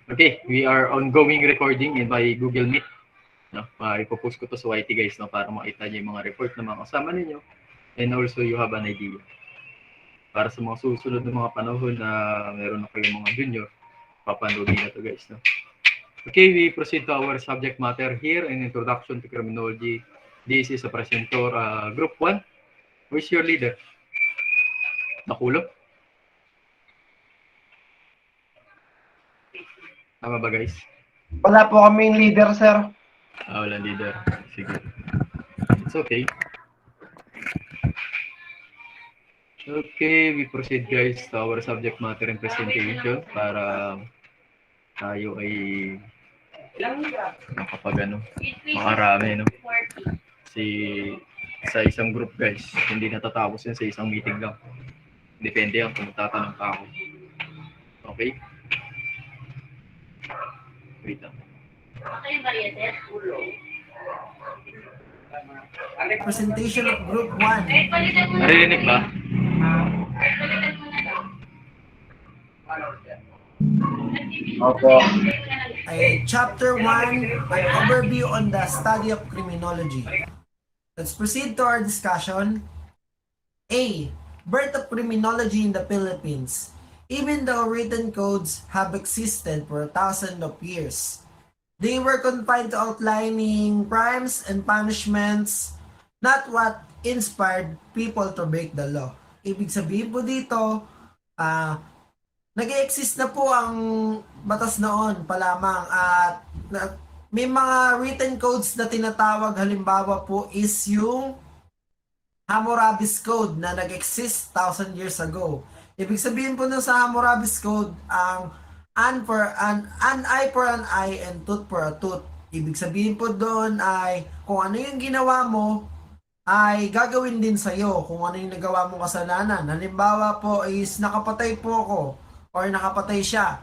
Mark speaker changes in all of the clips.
Speaker 1: Okay, we are ongoing recording in my Google Meet. No? Ipopost ko to sa YT guys, no, para makita niyo yung mga report ng mga kasama ninyo, and also you have an idea. Para sa mga susunod na mga panahon na meron na kayong mga junior, papanoodin na to guys. No? Okay, we proceed to our subject matter here in Introduction to Criminology. This is a presenter, Group 1. Who is your leader? Nakulog? Tama ba guys?
Speaker 2: Wala po kaming leader, sir.
Speaker 1: Walang leader. Sige. It's okay. Okay, we proceed guys to our subject matter and presentation para tayo ay makarami, no? Kasi sa isang group guys, hindi natatapos yan sa isang meeting lang. Depende yan kung magtatanong ka ako. Okay? Wait lang.
Speaker 3: Presentation of Group 1.
Speaker 1: Narinig ba?
Speaker 2: Opo.
Speaker 3: Chapter 1, an overview on the study of criminology. Let's proceed to our discussion. A. Birth of criminology in the Philippines. Even though written codes have existed for thousands of years, they were confined to outlining crimes and punishments, not what inspired people to break the law. Ibig sabihin po dito, nag-exist na po ang batas noon pa lamang at may mga written codes na tinatawag, halimbawa po is yung Hammurabi's Code na nag-exist 1,000 years ago. Ibig sabihin po na sa Hammurabi's Code, ang an eye for an eye and tooth for a tooth. Ibig sabihin po doon ay kung ano yung ginawa mo, ay gagawin din sa'yo kung ano yung nagawa mong kasalanan. Halimbawa po is nakapatay po ako or nakapatay siya.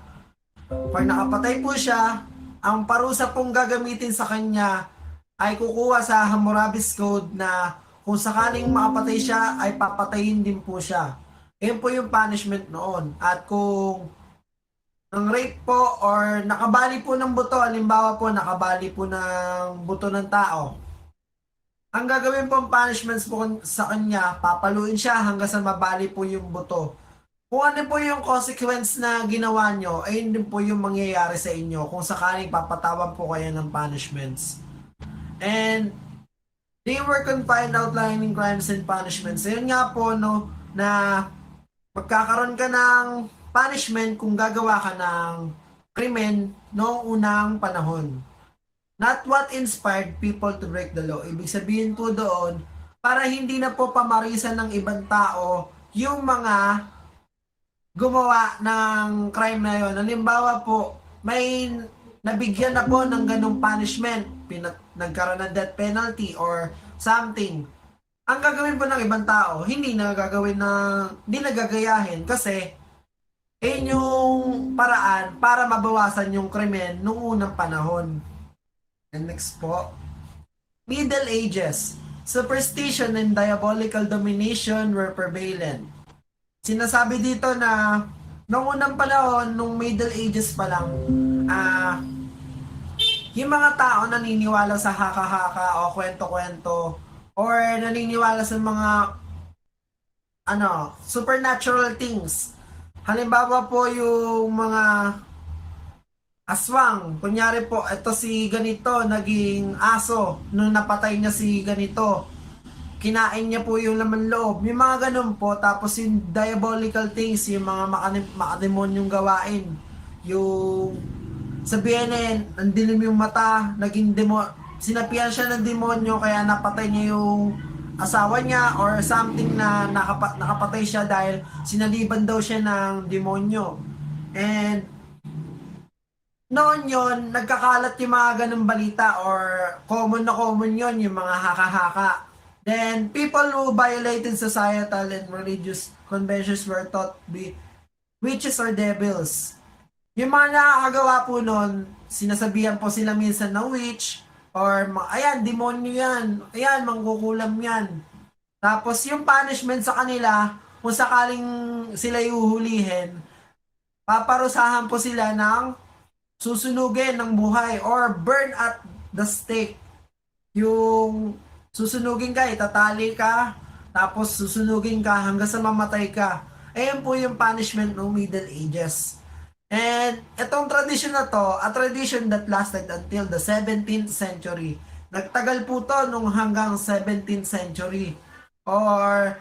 Speaker 3: Pag nakapatay po siya, ang parusa pong gagamitin sa kanya ay kukuha sa Hammurabi's Code na kung sakaling makapatay siya, ay papatayin din po siya. Yun po yung punishment noon. At kung ang rape po or nakabali po ng buto, halimbawa po nakabali po ng buto ng tao, ang gagawin pong punishments po sa kanya, papaluin siya hanggang sa mabali po yung buto. Kung ano po yung consequence na ginawa nyo, ayun din po yung mangyayari sa inyo kung sakaling papatawan po kayo ng punishments. And they were confined outlining crimes and punishments. Ayun nga po, no, na magkakaroon ka ng punishment kung gagawa ka ng krimen noong unang panahon. Not what inspired people to break the law. Ibig sabihin po doon, para hindi na po pamarisan ng ibang tao yung mga gumawa ng crime na yon. Halimbawa po, may nabigyan na po ng ganong punishment, nagkaroon ng death penalty or something. Ang gagawin po ng ibang tao, hindi nagagayahin kasi yung paraan para mabawasan yung krimen noong unang panahon. And next po, Middle Ages. Superstition and diabolical domination were prevalent. Sinasabi dito na noong unang panahon, nung Middle Ages pa lang, yung mga tao naniniwala sa haka-haka o kwento-kwento or naniniwala sa mga supernatural things. Halimbawa po yung mga aswang. Kunyari po, ito si ganito, naging aso nung napatay niya si ganito. Kinain niya po yung laman loob. Yung mga ganun po. Tapos yung diabolical things, yung mga makademonyong gawain. Yung sabihin ang dilim yung mata, naging sinapian siya ng demonyo kaya napatay niya yung asawa niya or something na nakapatay siya dahil sinaliban daw siya ng demonyo. And noon yon, nagkakalat yung mga ganung balita or common yon, yung mga haka-haka. Then, people who violated societal and religious conventions were thought to be witches or devils. Yung mga nakakagawa po noon, sinasabihan po sila minsan na witch, or ayan, demonyo yan, ayan, mangkukulam yan. Tapos yung punishment sa kanila, kung sakaling sila iuhulihin, paparusahan po sila ng susunugin ng buhay or burn at the stake. Yung susunugin ka, itatali ka, tapos susunugin ka hanggang sa mamatay ka. Ayan po yung punishment ng Middle Ages. And itong tradition na to, a tradition that lasted until the 17th century. Nagtagal po to nung hanggang 17th century. Or,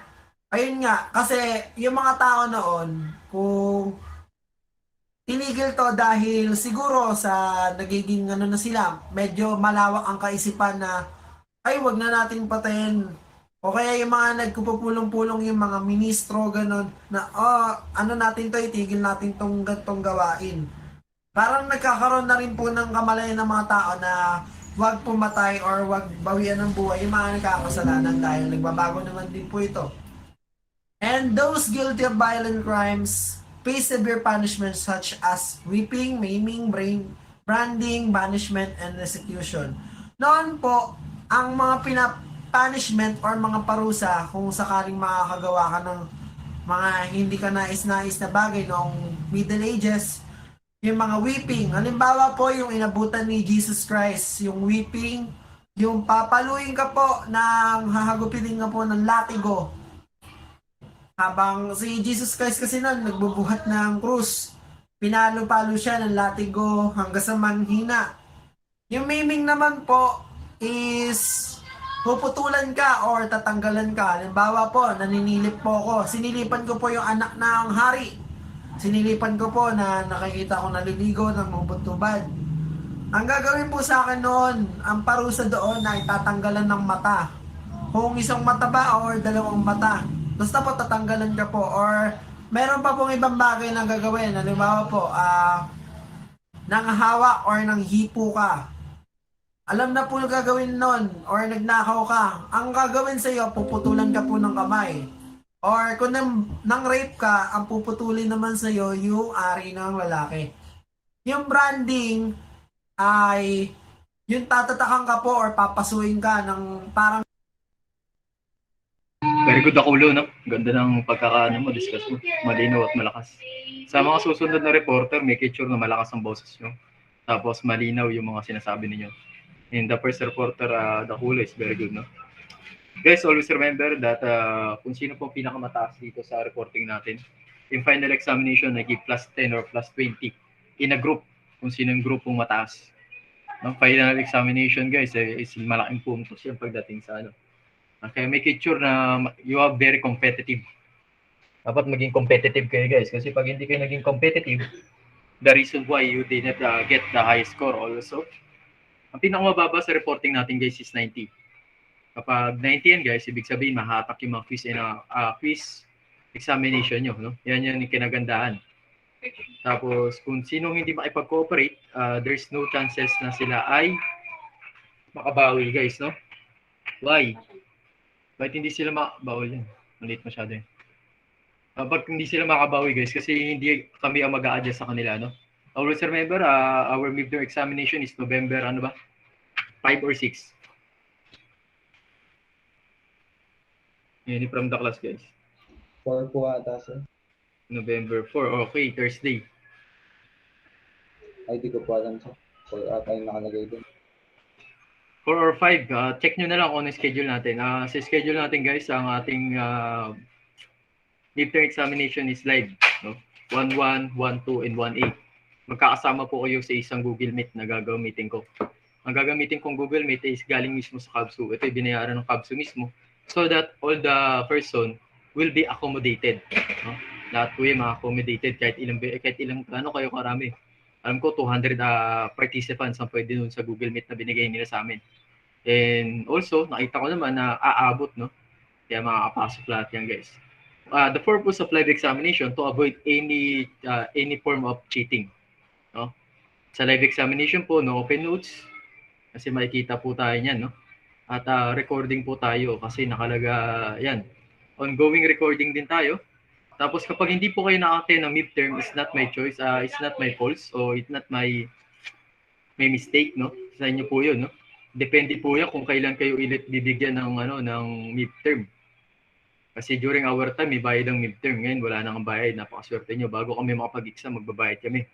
Speaker 3: ayun nga, kasi yung mga tao noon, kung tinigil to dahil siguro sa nagiging ano na sila, medyo malawak ang kaisipan na ay wag na natin patayin. O kaya yung mga nagpupulong-pulong yung mga ministro ganun na ano natin to, itigil natin tong gantong gawain. Parang nagkakaroon na rin po ng kamalayan ng mga tao na wag pumatay or wag bawian ng buhay yung mga nagkakasalanan dahil nagbabago naman din po ito. And those guilty of violent crimes face severe punishments such as whipping, maiming, branding, banishment, and execution. Noon po, ang mga punishment or mga parusa kung sakaling makakagawa ka ng mga hindi ka nais-nais na bagay noong Middle Ages, yung mga whipping. Halimbawa po yung inabutan ni Jesus Christ, yung whipping, yung papaluin ka po ng hahagupitin ka po ng latigo. Habang si Jesus Christ kasi nun, nagbubuhat ng krus. Pinalo-palo siya ng latigo hanggang sa manghina. Yung maiming naman po is puputulan ka or tatanggalan ka. Halimbawa po, naninilip po ako. Sinilipan ko po yung anak ng hari. Sinilipan ko po na nakikita ko naliligo ng mabutubad. Ang gagawin po sa akin noon, ang parusa doon ay tatanggalan ng mata. Kung isang mata ba or dalawang mata. Basta po tatanggalan ka po or meron pa pong ibang bagay na gagawin. Halimbawa po, nanghahawa or nanghipo ka. Alam na po yung gagawin nun or nagnakaw ka. Ang gagawin sa iyo, puputulan ka po ng kamay. Or kung nang rape ka, ang puputulin naman sa iyo yung ari ng lalaki. Yung branding ay yung tatatakan ka po or papasuin ka ng parang
Speaker 1: Very good Akulo, no? Ganda ng pagkakaano mo, discuss mo. Malinaw at malakas. Sa mga susunod na reporter, make sure na malakas ang boses nyo. Tapos malinaw yung mga sinasabi ninyo. And the first reporter, Dakulo, is very good, no? Guys, always remember that kung sino pong pinakamataas dito sa reporting natin, in final examination, nag-give plus 10 or plus 20 in a group, kung sino yung grupong mataas. No? Final examination, guys, is malaking puntos yung pagdating sa ano. Kaya make sure na you are very competitive. Dapat maging competitive kayo, guys. Kasi pag hindi kayo naging competitive, the reason why you did not get the high score also, ang pinakamababa sa reporting natin, guys, is 90. Kapag 90 yan, guys, ibig sabihin mahatak yung mga quiz examination nyo. No? Yan yung kinagandahan. Tapos, kung sinong hindi makipag-cooperate, there's no chances na sila ay makabawi, guys. No? Why? Bakit hindi sila bawal yan? Maliit masyado yun. Pag hindi sila makabawi, guys, kasi hindi kami ang mag-a-adjust sa kanila, no? Always remember, our midterm examination is November, 5 or 6. Yan, from the class, guys.
Speaker 2: 4 po ata, sir.
Speaker 1: November 4. Okay, Thursday.
Speaker 2: Ay, di ko po alam, sir. 4 ata yung nakalagay din.
Speaker 1: 4 or 5, check nyo na lang kung ano schedule natin. Sa schedule natin, guys, ang ating midterm examination is live. No? 1-1, 1-2, and 1-8. Magkakasama po kayo sa isang Google Meet na gagamitin ko. Ang gagamitin kong Google Meet is galing mismo sa CABSU. Ito ay binayaran ng CABSU mismo so that all the person will be accommodated. No? Lahat po yung accommodated kahit ilang ano kayo karami. Alam ko 200 participants ang pwede dun sa Google Meet na binigay nila sa amin. And also, nakita ko naman na aabot, no? Kaya makakapasok lahat yan, guys. The purpose of live examination to avoid any form of cheating. No? Sa live examination po, no open notes, kasi makikita po tayo niyan, no? At recording po tayo kasi nakalaga yan. Ongoing recording din tayo. Tapos kapag hindi po kayo na-attend ng midterm, it's not my choice, it's not my fault, so it's not my mistake, no? Sa inyo po 'yun, no? Depende po 'yan kung kailan kayo ulit bibigyan ng midterm. Kasi during our time, may bayad ang midterm. Ngayon, wala nang bayad. Napakaswerte nyo. Bago kami makapag-exam, magbabayad kami.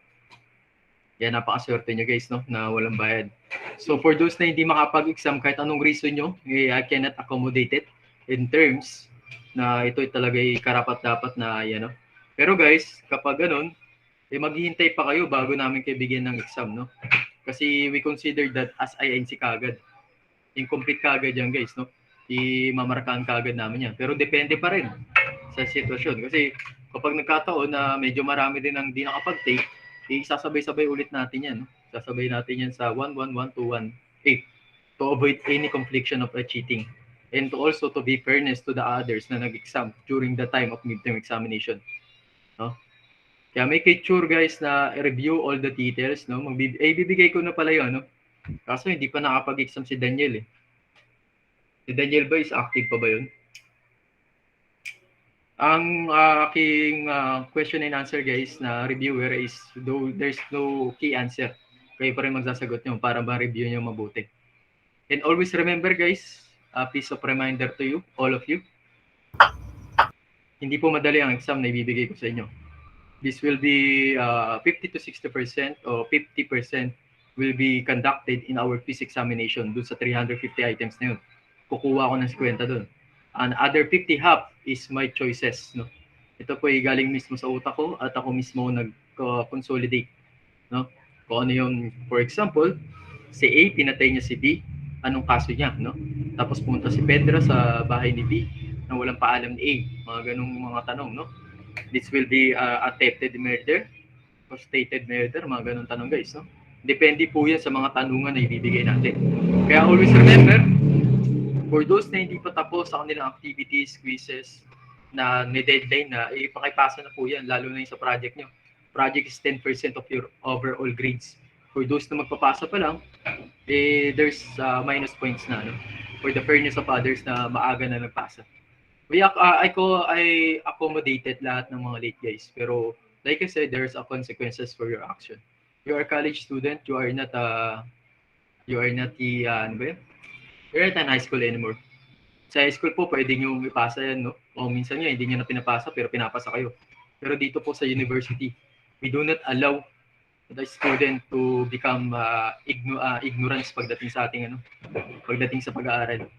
Speaker 1: Yan, napakaswerte nyo guys, no, na walang bayad. So for those na hindi makapag-exam kahit anong reason nyo, I cannot accommodate it in terms na ito talaga ay karapat-dapat na yan, no. Pero guys, kapag ganun, maghihintay pa kayo bago namin kayo bigyan ng exam, no. Kasi we consider that as INC kagad. Incomplete kagad yan guys, no. Mamarkaan kagad namin yan. Pero depende pa rin sa sitwasyon. Kasi kapag nagkataon na medyo marami din ang di nakapag-take, sasabay-sabay ulit natin yan. No? Sasabay natin yan sa 1-1-1-2-1-8 to avoid any confliction of cheating. And to also to be fairness to the others na nag-exam during the time of midterm examination. No? Kaya make it sure guys na review all the details. No? Bibigay ko na pala yun. No? Kaso hindi pa nakapag-exam si Daniel. Si Daniel ba is active pa ba yun? Ang aking question and answer guys na reviewer is though there's no key answer. Kayo pa rin magsasagot nyo para ma-review nyo mabuti. And always remember guys, a piece of reminder to you, all of you. Hindi po madali ang exam na ibibigay ko sa inyo. This will be 50 to 60% or 50% will be conducted in our quiz examination dun sa 350 items na yun. Kukuha ko ng 50 dun. And other 50 half is my choices, no. Ito po ay galing mismo sa utak ko at ako mismo nag-consolidate, no. Kung ano yung, for example, si A pinatay niya si B, anong kaso niya, no? Tapos pumunta si Pedro sa bahay ni B nang walang paalam ni A, mga ganung mga tanong, no. This will be attempted murder, frustrated murder, mga ganung tanong guys, no. Depende po yan sa mga tanungan na ibibigay natin. Kaya always remember, for those na hindi pa tapos sa kanilang activities, quizzes, na may deadline na, pakipasa na po yan, lalo na yung sa project nyo. Project is 10% of your overall grades. For those na magpapasa pa lang, there's minus points na, no? For the fairness of others na maaga na nagpasa. I accommodated lahat ng mga late guys. Pero, like I said, there's consequences for your action. You are a college student, you are not you're not in high school anymore. Sa high school po, pwede nyo ipasa yan, no? O minsan nga, hindi nyo na pinapasa, pero pinapasa kayo. Pero dito po sa university, we do not allow the student to become ignorance pagdating sa ating pagdating sa pag-aaral.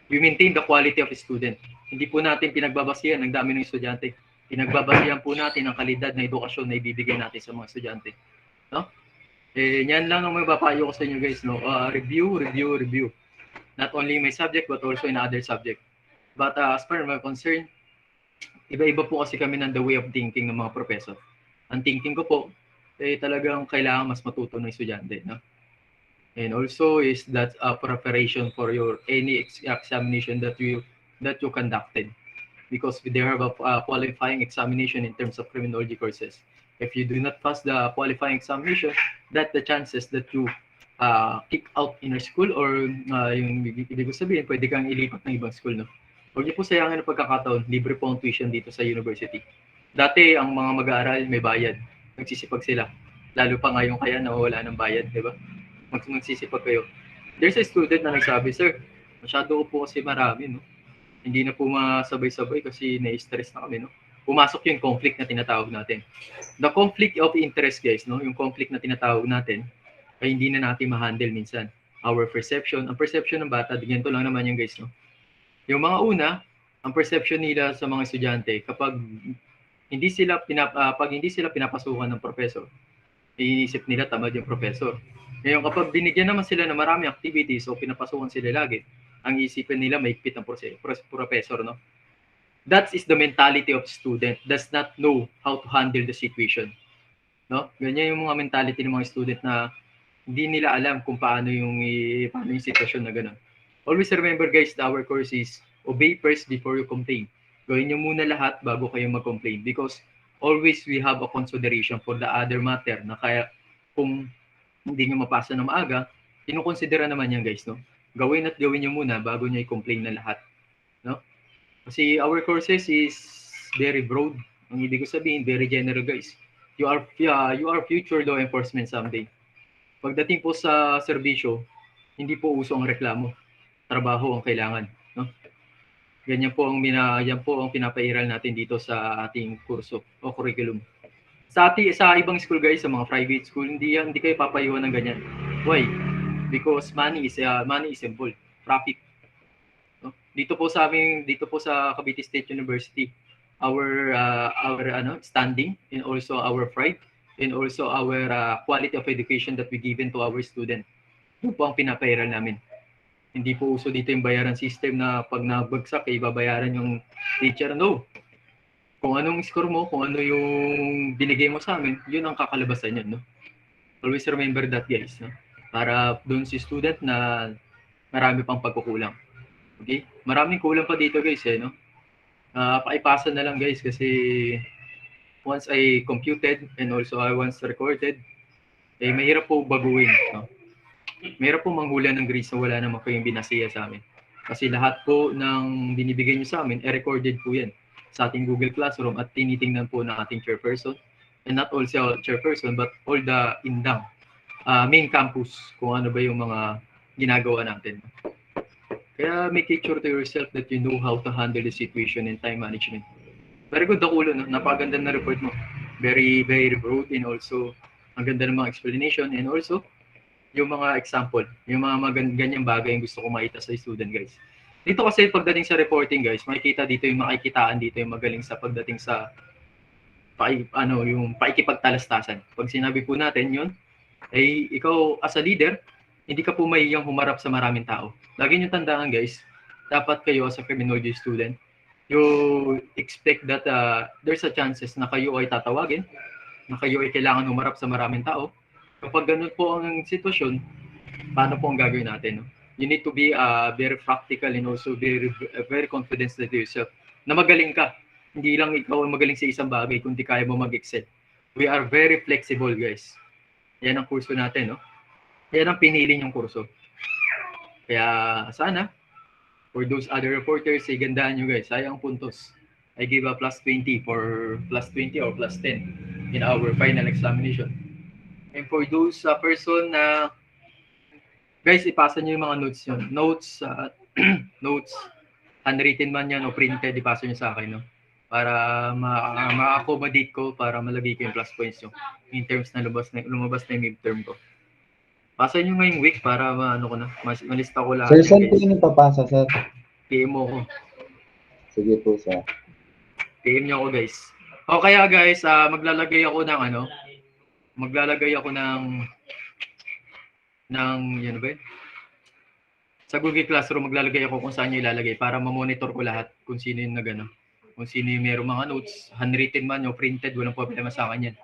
Speaker 1: We maintain the quality of a student. Hindi po natin pinagbabasihan ang dami ng estudyante. Pinagbabasihan po natin ang kalidad na edukasyon na ibibigay natin sa mga estudyante. No? Yan lang ang mapapayo ko sa inyo guys, no? Review. Not only my subject but also in other subject. But as far as my concern, iba-iba po kasi kami ng the way of thinking ng mga professor. Ang thinking ko po, talagang kailangan mas matuto ng estudyante. No? And also is that preparation for your any examination that you conducted. Because they have a qualifying examination in terms of criminology courses. If you do not pass the qualifying examination, that the chances that you kick out in our school or yung ibig ko sabihin, pwede kang ilipat ng ibang school, no? Huwag niyo po sayangin ang pagkakataon, libre po ang tuition dito sa university. Dati, ang mga mag-aaral may bayad. Nagsisipag sila. Lalo pa ngayon kaya nawawala ng bayad, di ba? Magsisipag kayo. There's a student na nagsabi, sir, masyado ko po kasi marami, no? Hindi na po masabay-sabay kasi na-stress na kami, no? Pumasok yung conflict na tinatawag natin. The conflict of interest, guys, no? Yung conflict na tinatawag natin, ay hindi na natin ma-handle minsan. Our perception, ang perception ng bata, ganito lang naman yung guys, no? Yung mga una, ang perception nila sa mga estudyante, kapag hindi sila pinapasukan ng professor, iniisip nila tamad yung professor. Ngayon, kapag binigyan naman sila ng maraming activities o pinapasukan sila lagi, ang isipin nila mahigpit ng professor, no? That is the mentality of student, does not know how to handle the situation. No? Ganyan yung mga mentality ng mga student na hindi nila alam kung paano yung sitwasyon na gano'n. Always remember guys, our course is obey first before you complain. Gawin nyo muna lahat bago kayo mag-complain because always we have a consideration for the other matter na kaya kung hindi nyo mapasa na maaga, kinukonsidera naman yan guys, no? Gawin nyo muna bago nyo i-complain na lahat. No? Kasi our courses is very broad. Ang ibig ko sabihin, very general guys. You are future law enforcement someday. Pagdating po sa serbisyo, hindi po uso ang reklamo. Trabaho ang kailangan, no? Yan po ang pinapairal natin dito sa ating kurso o curriculum. Sa ibang school guys, sa mga private school, hindi kayo papayuhan ng ganyan. Why? Because money is involved. Profit. No? Dito po sa Cavite State University, our standing and also our pride and also our quality of education that we given to our student. Yun po ang pinapairal namin. Hindi po uso dito yung bayaran system na pag nabagsak, babayaran yung teacher. No. Kung anong score mo, kung ano yung binigay mo sa amin, yun ang kakalabasan yun. No? Always remember that guys. No? Para doon si student na marami pang pagkukulang. Okay? Maraming kulang pa dito guys. No? Paipasa na lang guys kasi once I computed and also I once recorded, mahirap po baguhin. No? Mahirap po manghula ng grades na wala naman kayong binasiya sa amin. Kasi lahat po ng binibigay nyo sa amin, recorded po yan sa ating Google Classroom at tinitingnan po ng ating chairperson. And not also chairperson, but all the indang main campus, kung ano ba yung mga ginagawa natin. Kaya make it sure to yourself that you know how to handle the situation and time management. Very good, Dakulo. No? Napakaganda na report mo. Very, very broad and also ang ganda ng mga explanation and also yung mga example, yung mga ganyang bagay yung gusto ko makita sa student guys. Dito kasi pagdating sa reporting guys, makikita dito yung makikitaan dito yung magaling sa pagdating sa yung paikipagtalastasan. Pag sinabi po natin yun, ay ikaw as a leader, hindi ka po mahihiyang humarap sa maraming tao. Lagi niyo tandaan guys, dapat kayo as a criminology student, you expect that there's a chances na kayo ay tatawagin, na kayo ay kailangan humarap sa maraming tao. Kapag ganun po ang sitwasyon, paano po ang gagawin natin? No? You need to be very practical and also very confident with yourself. Na magaling ka. Hindi lang ikaw ang magaling sa isang bagay, kundi kaya mo mag-excel. We are very flexible, guys. Yan ang kurso natin, no? Yan ang pinili niyong kurso. Kaya sana, for those other reporters, gandaan nyo, guys. Sayang puntos. I give a plus 20 for plus 20 or plus 10 in our final examination. And for those person na guys, ipasa niyo yung mga notes yun. Notes, handwritten man yan o printed, ipasa niyo sa akin, no? Para ma-accommodate ko, para malagay ko yung plus points nyo in terms na lumabas na yung midterm ko. Pasa niyo ngayong week para ko na, malista ko lahat.
Speaker 2: Sir, saan po yung papasa, sir?
Speaker 1: PM mo ko.
Speaker 2: Sige po, sir.
Speaker 1: PM niyo ako, guys. O kaya guys, maglalagay ako ng yan ba yun? Sa Google Classroom maglalagay ako kung saan niyo ilalagay para ma-monitor ko lahat kung sino yung nagano. Kung sino yung mayroong mga notes, handwritten man o printed, walang problema sa akin yan.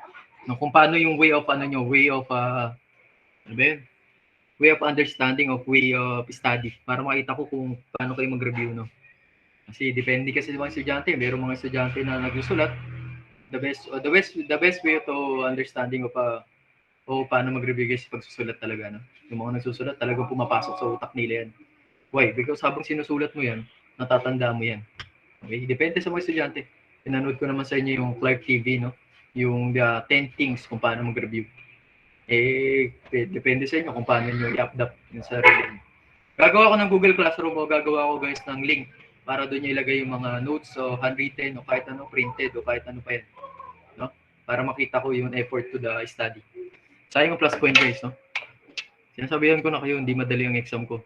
Speaker 1: No, kung paano yung way of way of understanding of way of study para makita ko kung paano kayo mag-review, no. Kasi depende kasi sa mga estudyante, mayroong mga estudyante na nagsusulat. The best way to understanding of paano mag-review guys pagsusulat talaga, no? Yung mga nagsusulat talagang pumapasok sa utak nila yan. Why? Because habang sinusulat mo yan, natatanda mo yan. Okay? Depende sa mga estudyante. Pinanood ko naman sa inyo yung Clark TV, no? Yung 10 things kung paano mag-review. Depende sa inyo kung paano nyo i-update yung sarili. Gagawa ko ng Google Classroom o gagawa ko guys ng link para doon nyo ilagay yung mga notes o handwritten o kahit ano, printed o kahit ano pa yan. No? Para makita ko yung effort to the study. Sayang yung plus point guys, no? Sinasabihan ko na kayo, hindi madali ang exam ko.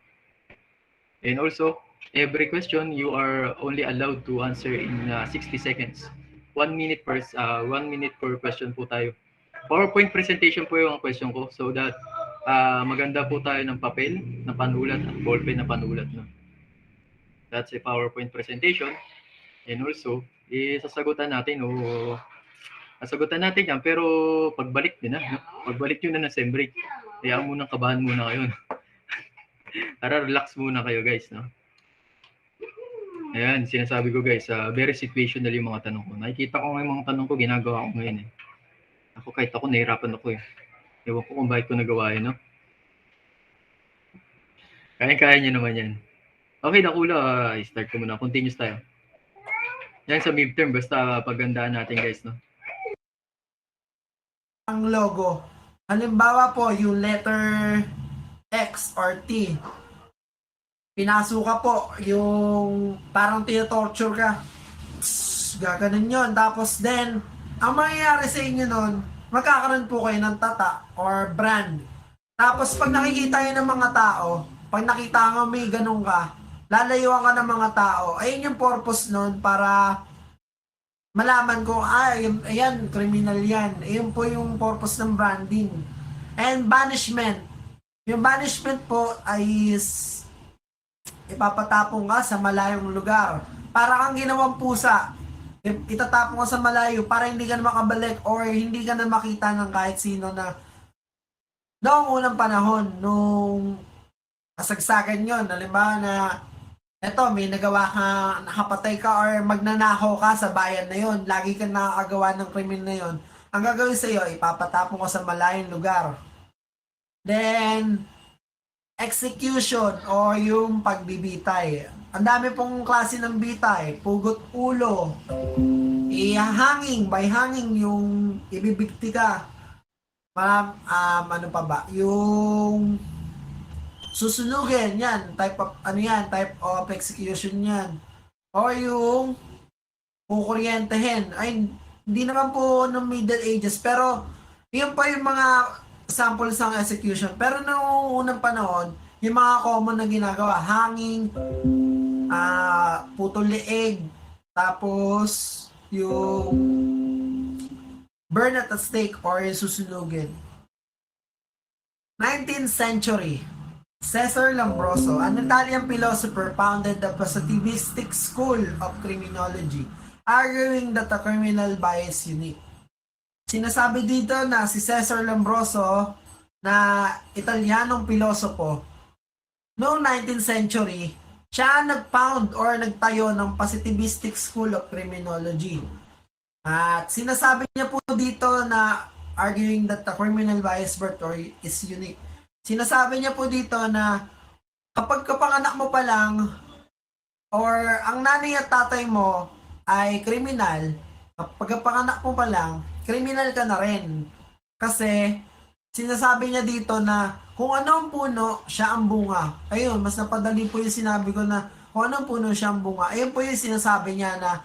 Speaker 1: And also, every question, you are only allowed to answer in 60 seconds. 1 minute per question po tayo. PowerPoint presentation po yung question ko so that maganda po tayo ng papel na panulat at ballpen na panulat. No? That's a PowerPoint presentation. And also, sasagutan natin yan, pero pagbalik din na. No? Pagbalik yun na ng sem break. Kaya munang kabahan muna kayo. No? Para relax muna kayo guys. No? Ayan, sinasabi ko guys, very situational yung mga tanong ko. Nakikita ko nga yung mga tanong ko, ginagawa ko ngayon eh. Ako kahit ako, nahirapan ako eh. Ewan ko kung bakit ko nagawa yun, no? Kaya nyo naman yan. Okay, Dakula, start ko muna. Continuous tayo. Yan sa midterm, basta pagandaan natin guys, no?
Speaker 3: Ang logo. Halimbawa po, yung letter X or T. Pinasok ka po, yung parang tinatorture ka. Gaganon yun. Tapos then, ang mangyayari sa inyo nun, magkakaroon po kayo ng tata or brand. Tapos pag nakikita yun ng mga tao, pag nakita nga may ganun ka, lalayuan ka ng mga tao, ayun yung purpose nun para malaman ko, ayan, criminal yan. Ayun po yung purpose ng branding. And banishment. Yung banishment po ay ipapatapong ka sa malayong lugar. Para kang ginawang pusa. Itatapong ka sa malayo para hindi ka na makabalik or hindi ka na makita ng kahit sino na noong unang panahon, nung kasagsagan yon, halimbawa na eto, may nagawa ka, nakapatay ka or magnanakaw ka sa bayan na yon, lagi ka nakakagawa ng krimen na yon, ang gagawin sa iyo, ipapatapong ko sa malayong lugar. Then, execution o yung pagbibitay. Ang dami pong klase ng bitay, pugot ulo, by hanging yung ibibigti ka. Ano pa ba? Yung susunugin, yan, type of execution yan. O yung kukuryentehin. Ay, hindi naman po ng Middle Ages, pero yun pa yung mga samples ng execution. Pero noong unang panahon, yung mga common na ginagawa, hanging, putol leeg, tapos yung burn at the stake or yung susunugin. 19th century, Cesar Lombroso, an Italian philosopher, founded the positivistic school of criminology, arguing that the criminal bias is unique. Sinasabi dito na si Cesar Lombroso, na Italianong pilosopo, noong 19th century, siya nag-found or nagtayo ng positivistic school of criminology. At sinasabi niya po dito na arguing that the criminal bias birth is unique. Sinasabi niya po dito na kapag kapanganak mo pa lang or ang nanay at tatay mo ay kriminal, kapag kapanganak mo pa lang, kriminal ka na rin. Kasi sinasabi niya dito na kung ano ang puno, siya ang bunga. Ayun, mas napadali po yung sinabi ko na kung ano ang puno, siya ang bunga. Ayun po yung sinasabi niya na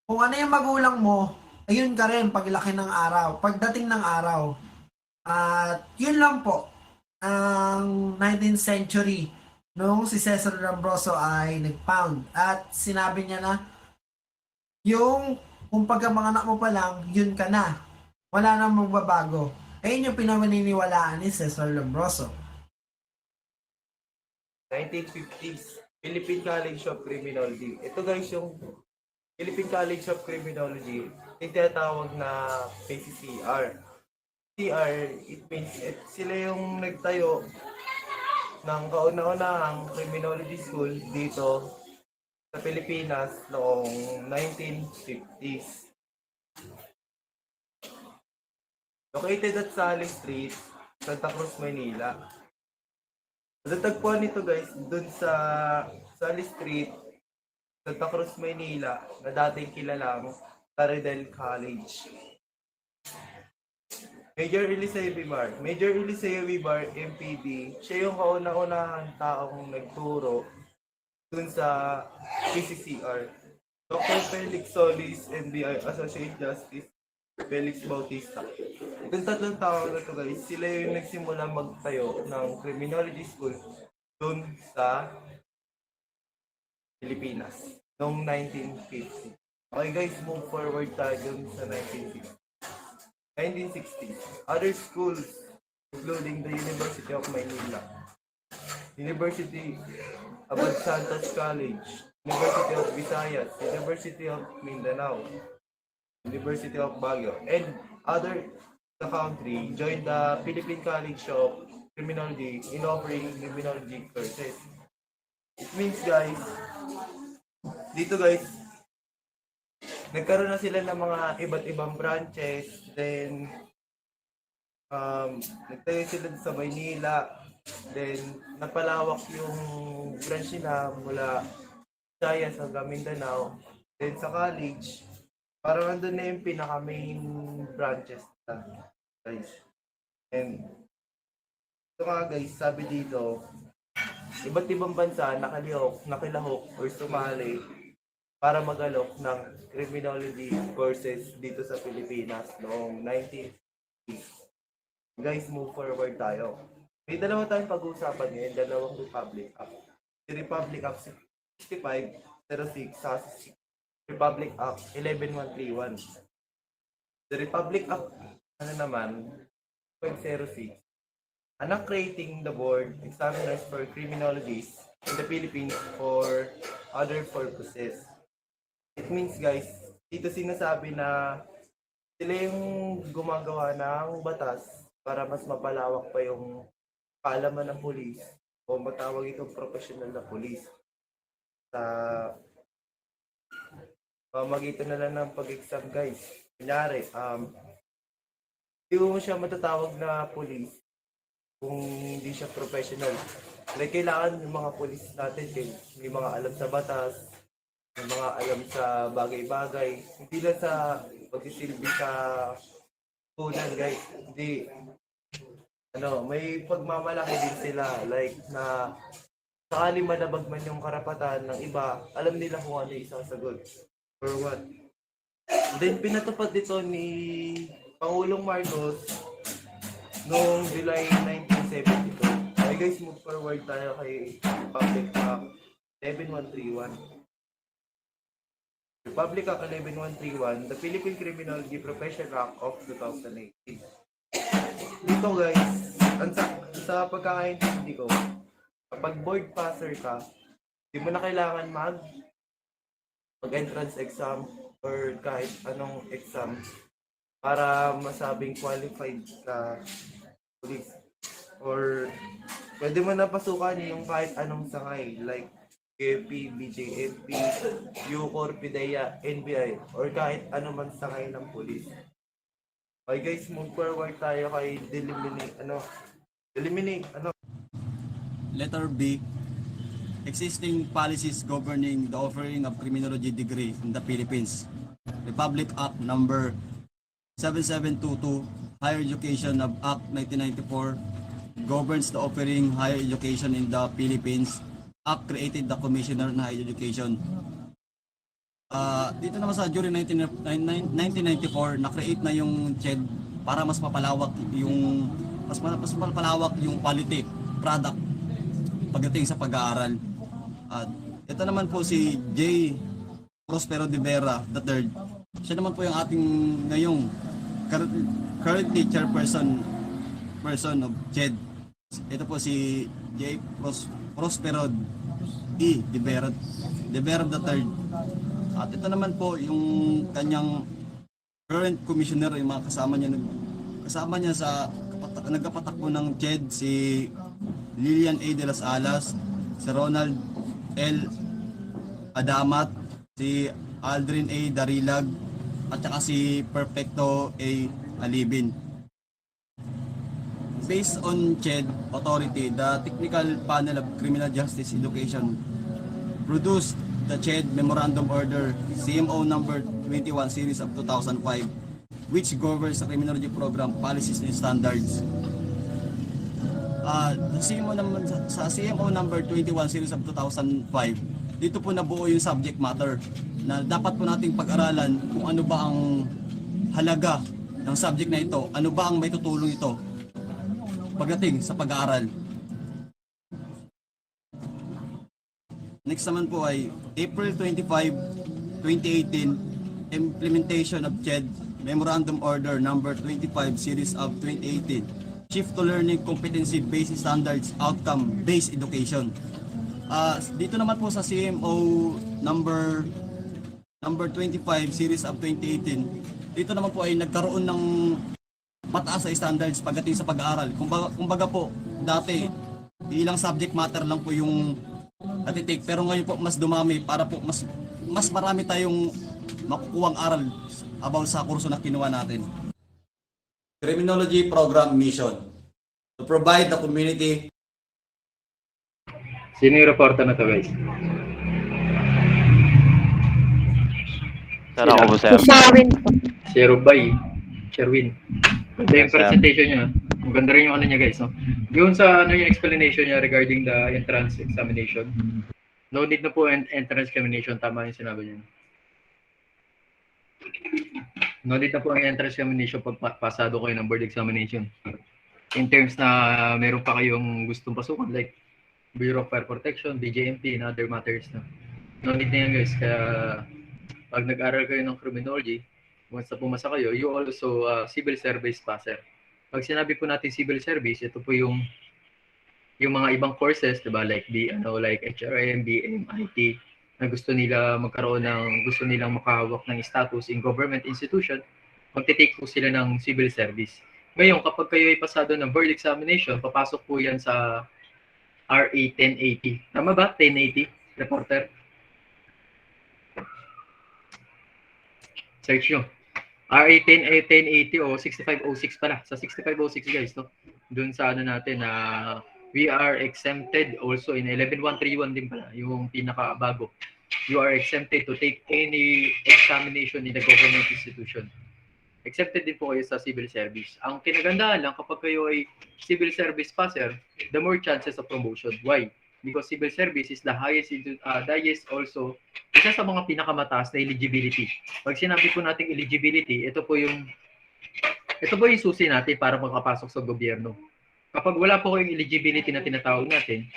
Speaker 3: kung ano yung magulang mo, ayun ka rin paglaki ng araw, pagdating ng araw. At yun lang po ang 19th century nung si Cesar Lombroso ay nag-found. At sinabi niya na yung kung pagkamanganak mo pa lang, yun ka na. Wala nang magbabago. Ayun yung pinaniniwalaan ni Cesar Lombroso.
Speaker 4: 1950s, Philippine College of Criminology. Ito guys yung Philippine College of Criminology, yung tinatawag na PCCR. CR, it means sila yung nagtayo ng kauna-unahang criminology school dito sa Pilipinas noong 1950s. Located at Sally Street, Santa Cruz, Manila. Natagpuan nito guys, dun sa Sally Street, Santa Cruz, Manila, na dating kilalang Taridel College. Major Eliseo Vivar, MPD, siya yung kauna-unahang taong nagturo dun sa PCCR. Dr. Felix Solis, NBI Associate Justice, Felix Bautista. Itong tatlong tao na to guys, sila yung nagsimula magtayo ng criminology school dun sa Pilipinas noong 1950. Okay guys, move forward tayo dun sa 1960s. Other schools, including the University of Manila, University Abad Santos College, University of Visayas, University of Mindanao, University of Baguio, and other the country joined the Philippine College of Criminology in offering criminology courses. It means guys, dito guys, nagkaroon na sila ng mga iba't ibang branches, then nagtayo sila sa Maynila, then napalawak yung branch nila mula Visayas hanggang Mindanao, then sa college, parang nandun na yung pinaka-main branches na, guys. And ito nga guys, sabi dito, iba't ibang bansa nakilahok or sumali para mag-alok ng criminology courses dito sa Pilipinas noong 1980s. Guys, move forward tayo. May dalawa tayong pag-uusapan ngayon, dalawang Republic Act. Si Republic Act 6506 sa Republic Act 11131. The Republic Act, ano naman, 506, creating the board examiners for criminologists in the Philippines for other purposes. It means, guys, dito sinasabi na sila yung gumagawa ng batas para mas mapalawak pa yung kaalaman ng pulis o matawag itong professional na pulis sa pamagitan na lang ng pag-exam, guys. Kunyari, hindi mo siya matatawag na pulis kung hindi siya professional. Like, kailangan yung mga pulis natin din, may mga alam sa batas, may mga alam sa bagay-bagay, hindi lang sa pagsisilbi sa punan, guys. Hindi, may pagmamalaki din sila, like, na sakali manabag man yung karapatan ng iba, alam nila kung ano isasagot or what. Then, pinatupad dito ni Pangulong Marcos noong July 1972. Okay guys, move forward tayo kay Republic Act 11131. Republic Act 11131, the Philippine Criminology Profession Act of 2018. Dito guys, sa pagkakaintindi ko, kapag board passer ka, hindi mo na kailangan mag-entrance exam or kahit anong exam para masabing qualified sa police. Or pwede mo na pasukan yung kahit anong sangay like KP, BJMP, UCOR, PIDEA, NBI, or kahit ano man sangay ng police. Okay guys, move forward tayo kay
Speaker 5: Letter B, existing policies governing the offering of criminology degree in the Philippines. Republic Act number 7722, Higher Education of Act 1994, governs the offering higher education in the Philippines. Act created the Commissioner on Higher Education. Dito naman sa during 1994, na-create na yung CHED para mas mapalawak yung quality product pagdating sa pag-aaral. Ito naman po si J. Prospero de Vera III. Siya naman po yung ating ngayong currently chairperson of CHED. Ito po si J. Prospero E. de Vera III. At ito naman po yung kanyang current commissioner, yung mga kasama niya sa nagkapatakbo ng CHED, si Lilian A. de las Alas, si Ronald L. Adamat, si Aldrin A. Darilag, at saka si Perfecto A. Alibin. Based on CHED authority, the Technical Panel of Criminal Justice Education produced the CHED Memorandum Order CMO number 21 series of 2005, which governs the criminology program policies and standards. Sa CMO number 21 series of 2005, dito po nabuo yung subject matter na dapat po nating pag-aralan kung ano ba ang halaga ng subject na ito, ano ba ang may tutulong ito pagdating sa pag-aaral. Next naman po ay April 25, 2018, implementation of CHED Memorandum Order number 25 series of 2018, Shift to Learning Competency-Based Standards Outcome-Based Education. Dito naman po sa CMO number 25 series of 2018, dito naman po ay nagkaroon ng mataas sa standards pagdating sa pag-aaral. Kumbaga po, dati ilang subject matter lang po yung natitik, pero ngayon po mas dumami para po mas marami tayong makukuhang aral about sa kurso na kinuha natin. Criminology Program Mission to provide the community.
Speaker 1: Sino yung reporter na to guys?
Speaker 6: Sir, ako po, sir.
Speaker 1: Si Sherwin. Ganda yung presentation niya. Ang ganda rin yung ano niya guys, no? Yung sa yung explanation niya regarding the entrance examination. No need na po entrance examination. Tama yung sinabi niyo. No need na po ang entrance examination pag pasado kayo ng board examination. In terms na meron pa kayong gustong pasukan like Bureau of Fire Protection, BJMP, and other matters. No need na yan guys. Kaya pag nag-aral kayo ng criminology, once na pumasa kayo, you also civil service passer. Pag sinabi po natin civil service, ito po yung mga ibang courses, 'di ba? Like like HRM, BM, IT na gusto nilang makahawak ng status in government institution, magte-take po sila ng civil service. Ngayon, kapag kayo ay pasado ng board examination, papasok po 'yan sa RA 1080. Tama ba? 1080, reporter. Search nyo. RA 1080 o 6506 pala. Sa 6506 guys, no? Doon sa natin na we are exempted also in 11131 din pala, yung pinakabago. You are exempted to take any examination in the government institution. Exempted din po kayo sa civil service. Ang kinagandaan lang kapag kayo ay civil service passer, the more chances of promotion. Why? Because civil service is the highest also isa sa mga pinakamataas na eligibility. Pag sinabi po nating eligibility, ito po yung susi natin para makapasok sa gobyerno. Kapag wala po kayong eligibility na tinatawag natin,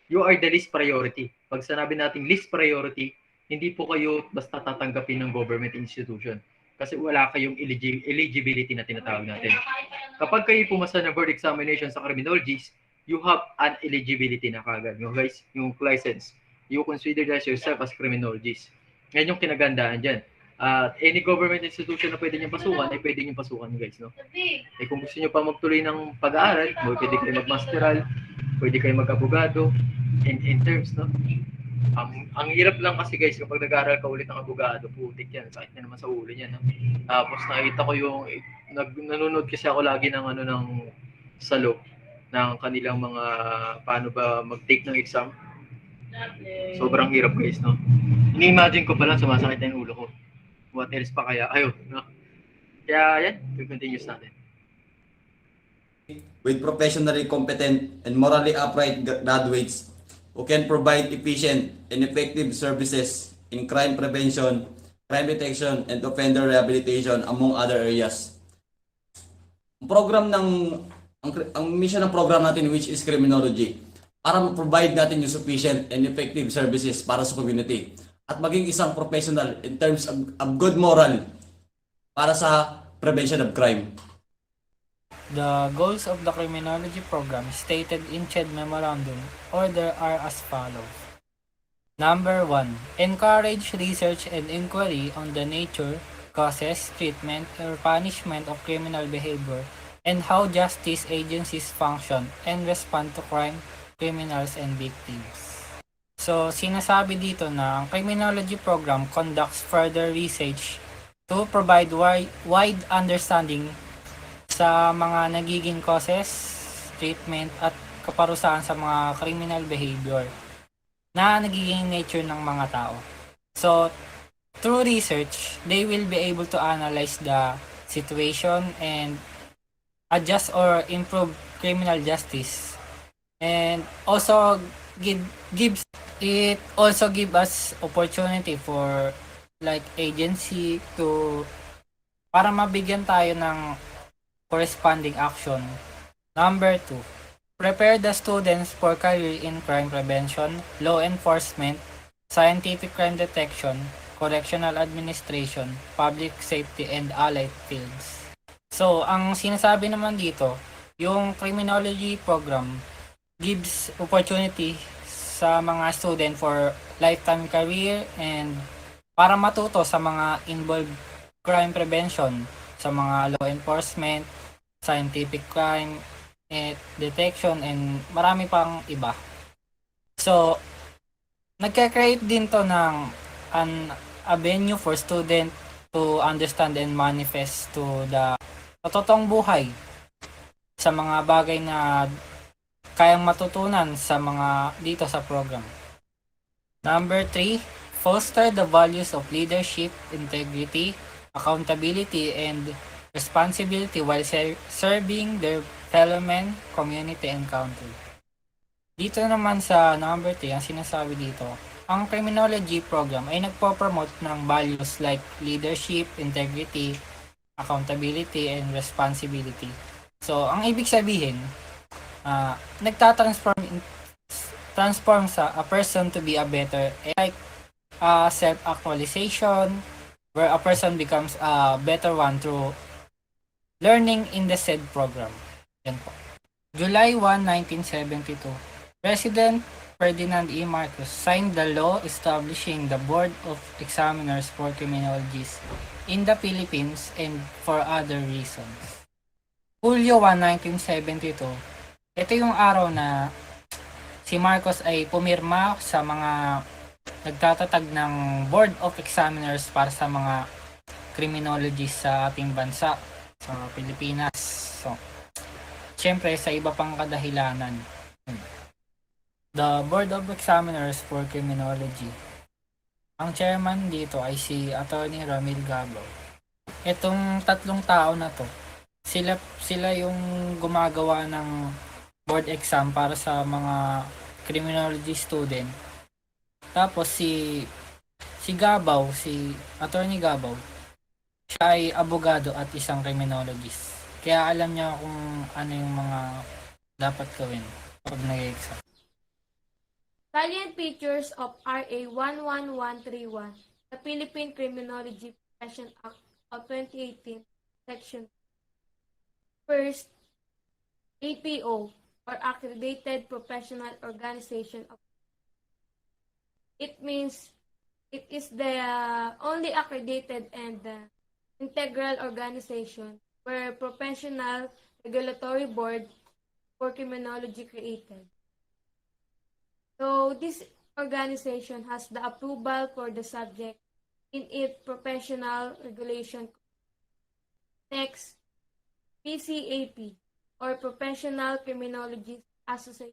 Speaker 1: you are the least priority. Pag sinabi nating least priority, hindi po kayo basta tatanggapin ng government institution kasi wala kayong eligibility na tinatawag natin. Kapag kayo pumasa ng board examination sa criminologies, you have an eligibility na kagad. Yung guys, yung license. You consider yourself as criminologist. Ngayon yung kinagandaan dyan. Any government institution na pwede niyong pasukan, ay pwede niyong pasukan guys. No? Kung gusto niyo pa magtuloy ng pag-aaral, pwede kayo mag-masteral, pwede kayo mag-abogado, in terms, no? Ang hirap lang kasi guys, kapag nag-aaral ka ulit ng abogado, putik yan, sakit na naman sa ulo niyan. No? Tapos nakita ko yung, nanonood kasi ako lagi ng salo, ng kanilang mga, paano ba mag-take ng exam. Sobrang hirap guys, no? Ini-imagine ko pa lang, sumasakit na yung ulo ko. What else pa kaya? Ayun, no? Kaya yan, continuous natin.
Speaker 5: With professionally competent and morally upright graduates who can provide efficient and effective services in crime prevention, crime detection, and offender rehabilitation among other areas. Ang mission ng program natin, which is criminology, para ma-provide natin yung sufficient and effective services para sa community at maging isang professional in terms of good moral para sa prevention of crime.
Speaker 6: The goals of the criminology program stated in CHED Memorandum Order are as follows. Number 1. Encourage research and inquiry on the nature, causes, treatment, or punishment of criminal behavior and how justice agencies function and respond to crime, criminals, and victims. So, sinasabi dito na ang criminology program conducts further research to provide wide understanding sa mga nagiging causes, treatment, at kaparusahan sa mga criminal behavior na nagiging nature ng mga tao. So, through research, they will be able to analyze the situation and adjust or improve criminal justice. And also gives us opportunity for like agency para mabigyan tayo ng corresponding action. Number 2, prepare the students for career in crime prevention, law enforcement, scientific crime detection, correctional administration, public safety, and allied fields. So, ang sinasabi naman dito, yung criminology program gives opportunity sa mga student for lifetime career and para matuto sa mga involved crime prevention, sa mga law enforcement, scientific crime detection, and marami pang iba. So, nagka-create din to ng an avenue for student to understand and manifest to the totoong buhay sa mga bagay na kayang matutunan sa mga dito sa program. Number 3, foster the values of leadership, integrity, accountability, and responsibility while serving their fellow men, community, and country. Dito naman sa number 3, ang sinasabi dito, Ang criminology program ay nagpo-promote ng values like leadership, integrity, accountability, and responsibility. So, ang ibig sabihin, transform sa a person to be a better, like self-actualization, where a person becomes a better one through learning in the said program. Yan po. July 1, 1972, President Ferdinand E. Marcos signed the law establishing the Board of Examiners for Criminologists in the Philippines and for other reasons. Hulyo 1, 1972, ito yung araw na si Marcos ay pumirma sa mga nagtatatag ng Board of Examiners para sa mga criminologists sa ating bansa, sa Pilipinas. So, syempre sa iba pang kadahilanan. The Board of Examiners for Criminology. Ang chairman dito ay si Attorney Ramil Gabaw. Itong tatlong tao na to, sila yung gumagawa ng board exam para sa mga criminology student. Tapos si Gabaw, si Attorney Gabaw, siya ay abogado at isang criminologist. Kaya alam niya kung ano yung mga dapat gawin pag nag-exam.
Speaker 7: Salient features of RA 11131, the Philippine Criminology Profession Act of 2018, Section. First, APO, or Accredited Professional Organization of. It means it is the only accredited and integral organization where professional regulatory board for criminology created. So this organization has the approval for the subject in its professional regulation. Next, PCAP, or Professional Criminology Association.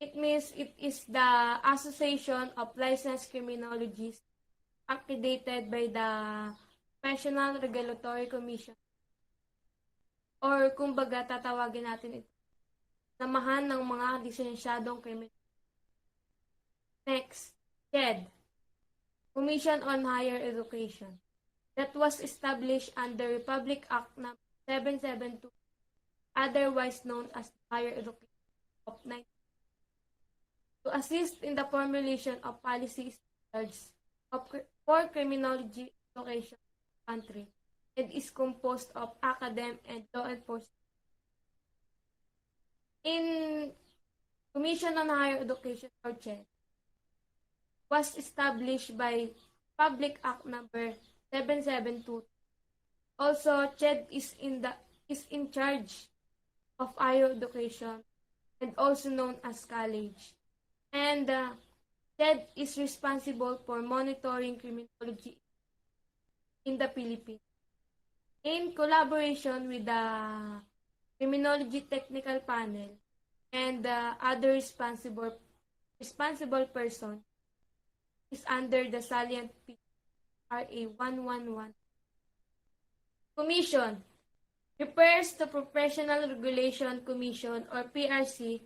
Speaker 7: It means it is the Association of Licensed Criminologists accredited by the Professional Regulatory Commission. Or kumbaga tatawagin natin ito, samahan ng mga lisensyadong kriminal. Next, CHED, Commission on Higher Education, that was established under Republic Act No. 772, otherwise known as Higher Education of 19, to assist in the formulation of policy standards for criminology education in the country, and is composed of academic and law enforcement. In Commission on Higher Education, or CHED, was established by Public Act number 772. Also, CHED is in charge of higher education and also known as college. And CHED is responsible for monitoring criminology in the Philippines. In collaboration with the Criminology Technical Panel and other responsible person is under the salient RA 111. Commission refers to Professional Regulation Commission, or PRC,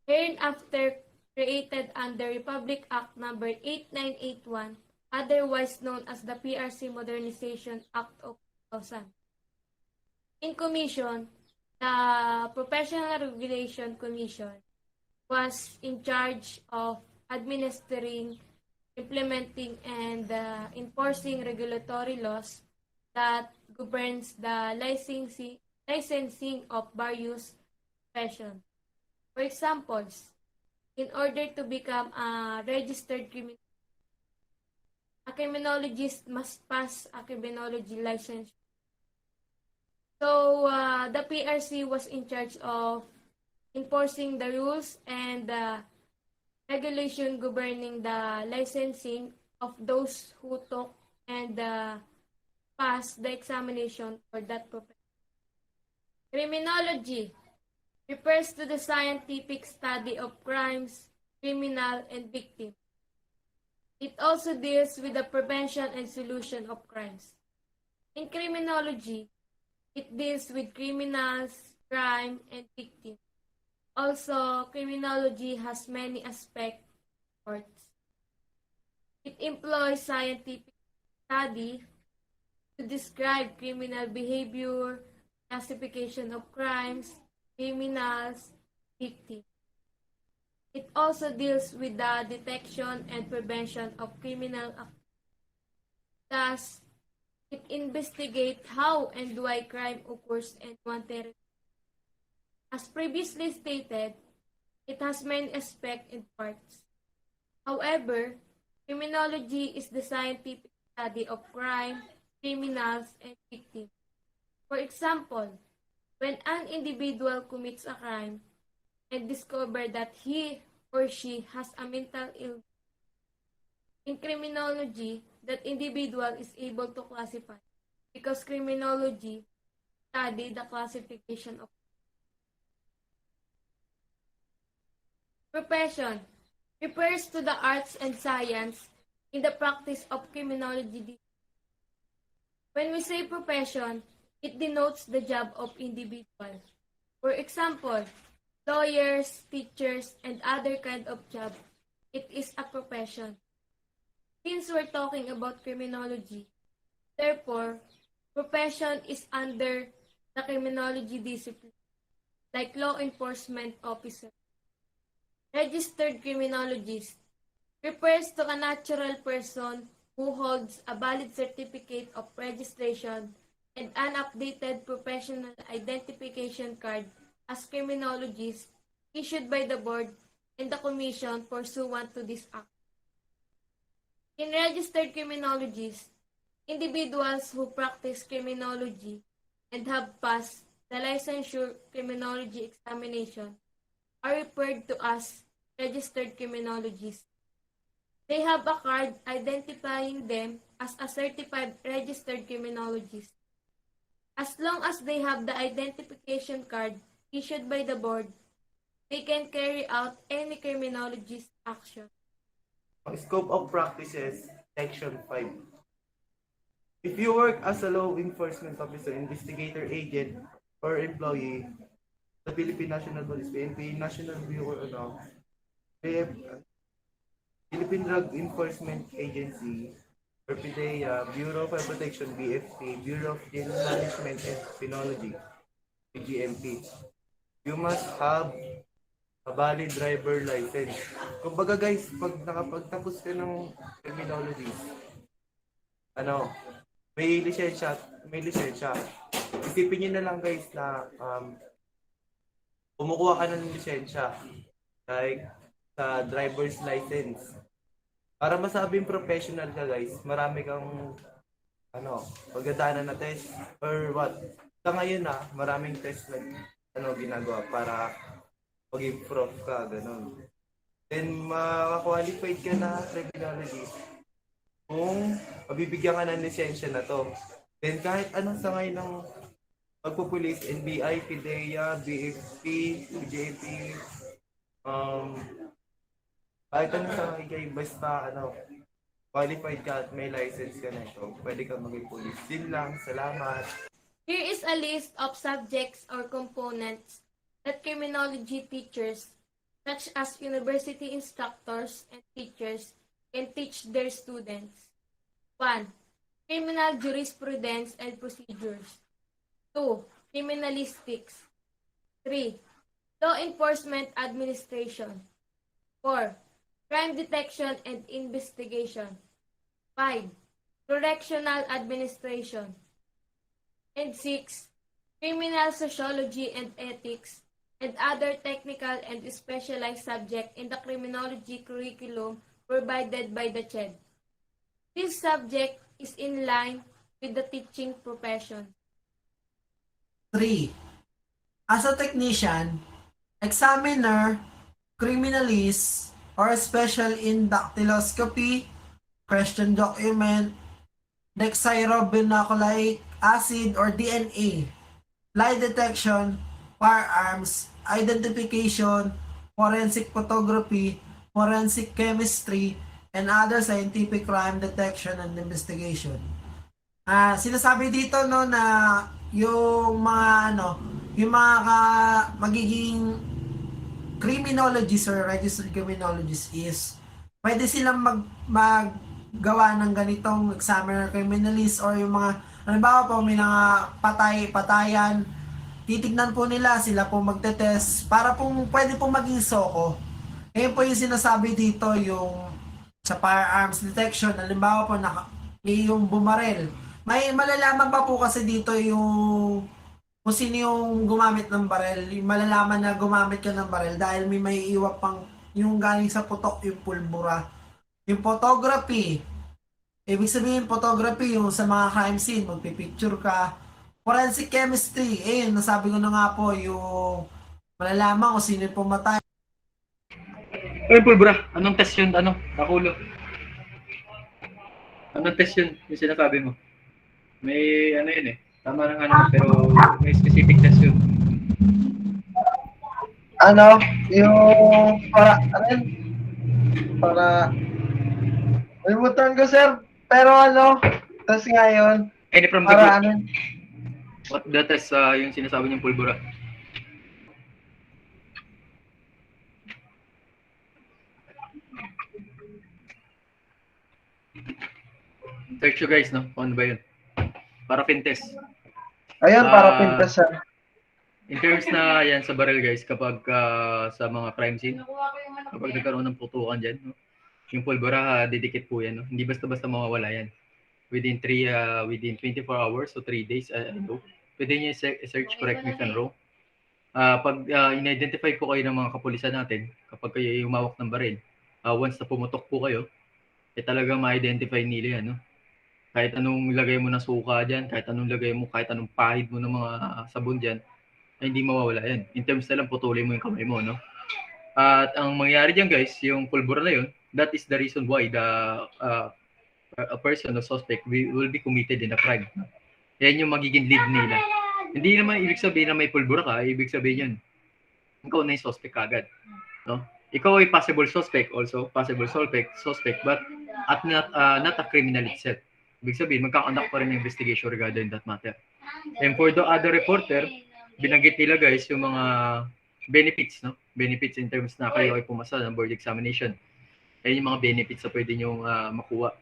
Speaker 7: hereinafter created under Republic Act number 8981, otherwise known as the PRC Modernization Act of 2000. In commission, the Professional Regulation Commission was in charge of administering, implementing, and enforcing regulatory laws that governs the licensing of various professions. For examples, in order to become a registered a criminologist must pass a criminology license. So, the PRC was in charge of enforcing the rules and regulation governing the licensing of those who took and passed the examination for that profession. Criminology refers to the scientific study of crimes, criminal, and victims. It also deals with the prevention and solution of crimes. In criminology, it deals with criminals, crime, and victims. Also, criminology has many aspects courts. It employs scientific study to describe criminal behavior, classification of crimes, criminals, victims. It also deals with the detection and prevention of criminal activity. Thus, it investigates how and why crime occurs in one territory. As previously stated, it has many aspects and parts. However, criminology is the scientific study of crime, criminals, and victims. For example, when an individual commits a crime and discover that he or she has a mental illness, in criminology, that individual is able to classify because criminology study the classification of profession refers to the arts and science in the practice of criminology. When we say profession, it denotes the job of individuals. For example, lawyers, teachers, and other kind of job. It is a profession. Since we're talking about criminology, therefore, profession is under the criminology discipline, like law enforcement officer. Registered criminologist refers to a natural person who holds a valid certificate of registration and an updated professional identification card as criminologist issued by the board and the commission pursuant to this act. In registered criminologists, individuals who practice criminology and have passed the licensure criminology examination are referred to as registered criminologists. They have a card identifying them as a certified registered criminologist. As long as they have the identification card issued by the board, they can carry out any criminologist action.
Speaker 4: Scope of practices, Section 5. If you work as a law enforcement officer, investigator, agent, or employee, the Philippine National Police, PNP, National Bureau of Philippine Drug Enforcement Agency, or PDEA, Bureau of Fire Protection, BFP, Bureau of Jail Management and Penology, BGMP, you must have a valid driver license. Kumbaga guys, pag nakapagtapos ka ng criminology, may lisensya. Isipin niyo na lang guys na kumukuha ka ng lisensya, like sa driver's license. Para masabing professional ka guys, marami kang pagdadaanan na test or what. Sa ngayon maraming test na ginagawa para maging prof ka, ganun. Then, makakwalified ka na criminologist kung mabibigyan ka ng lisensya na to. Then, kahit anong sangay ng pagpupulis, NBI, PDEA, BFP, BJP, kahit anong sangay kayo, basta qualified ka at may license ka na ito, pwede ka maging pulis. Din lang, salamat.
Speaker 7: Here is a list of subjects or components that criminology teachers, such as university instructors and teachers, can teach their students. 1. Criminal jurisprudence and procedures. 2. Criminalistics. 3. Law enforcement administration. 4. Crime detection and investigation. 5. Correctional administration. And 6. Criminal sociology and ethics, and other technical and specialized subjects in the criminology curriculum provided by the CHED. This subject is in line with the teaching profession.
Speaker 3: 3. As a technician, examiner, criminalist, or special in dactyloscopy, question document, deoxyribonucleic acid or DNA, lie detection, firearms, identification, forensic photography, forensic chemistry, and other scientific crime detection and investigation. Sinasabi dito na yung mga magiging criminologist or registered criminologist is pwede silang maggawa ng ganitong examiner criminalist or yung mga, halimbawa po, may mga patayan, titignan po nila, sila po magte-test para pong pwede pong maging soko. Ngayon po yung sinasabi dito, yung sa firearms detection, halimbawa po, yung bumarel. May malalaman pa po kasi dito yung kung sino yung gumamit ng barel. Yung malalaman na gumamit ka ng barel dahil may iwa pang yung galing sa putok, yung pulbura. Yung photography, ibig sabihin photography, yung sa mga crime scene, magpipicture ka. Forensic chemistry, nasabi ko na nga po, yung malalaman kung sino yung pumatay.
Speaker 1: Ay, pulbura, anong test yun? Ano? Kakulo. Anong test yun? Yung sinasabi mo? May ano yun eh. Tama ng ano, pero may specific test yun.
Speaker 8: Ano, yung ano yun? Para limutan ko, sir. Pero ano, tas ngayon,
Speaker 1: Any from the
Speaker 8: para
Speaker 1: group?
Speaker 8: ano,
Speaker 1: What the test yung sinasabi niyong pulbura? Search nyo guys, no? Kung ano ba yun? Paraffin test.
Speaker 8: ayun, para
Speaker 1: Ah,
Speaker 8: pintas, sir.
Speaker 1: In terms na yan sa barrel guys, kapag sa mga crime scene, kapag nagkaroon ng putukan dyan, no? Yung pulbura, didikit po yan. No? Hindi basta-basta mawawala yan. Within 24 hours o 3 days, I know. Pwede nyo search, correct me if I'm wrong. Pag in-identify po kayo ng mga kapulisan natin, kapag kayo humawak ng baril, once na pumutok po kayo, talagang ma-identify nila yan. No? Kahit anong lagay mo na suka dyan, kahit anong lagay mo, kahit anong pahid mo ng mga sabon dyan, ay hindi mawawala yan. In terms na lang, putulin mo yung kamay mo, no? At ang mangyayari dyan, guys, yung pulbura na yun, that is the reason why a person or suspect will be committed in a crime. No? Yan yung magiging lead nila. Hindi naman ibig sabihin na may pulbura ka, ibig sabihin yun, ikaw na yung suspect kagad. No? Ikaw ay possible suspect also, possible suspect, but not a criminal itself. Ibig sabihin, magkakandak pa rin yung investigation regarding that matter. And for the other reporter, binanggit nila guys yung mga benefits, no? Benefits in terms na kayo ay pumasa ng board examination. Ayun yung mga benefits na pwede nyo makuha.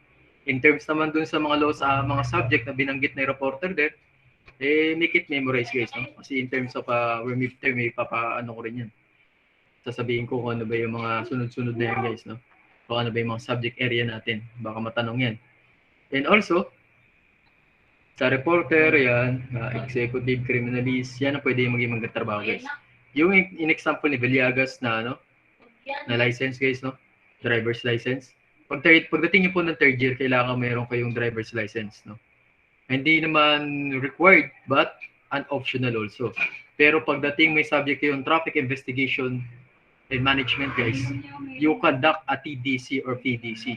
Speaker 1: In terms naman dun sa mga laws, mga subject na binanggit na reporter there, make it memorize guys, no? Kasi in terms of remove term, may papaano ko rin yan. Sasabihin ko kung ano ba yung mga sunod-sunod na yan guys, no? Kung ano ba yung mga subject area natin. Baka matanong yan. And also, sa reporter, yan, executive, criminalist, yan ang pwede maging magtatrabaho guys. Yung in example ni Villegas na, ano, na license guys, no? Driver's license. Pagdating niyo po ng third year, kailangan meron kayong driver's license, no? Hindi naman required, but an optional also. Pero pagdating may subject yung traffic investigation and management guys, you conduct a TDC or PDC.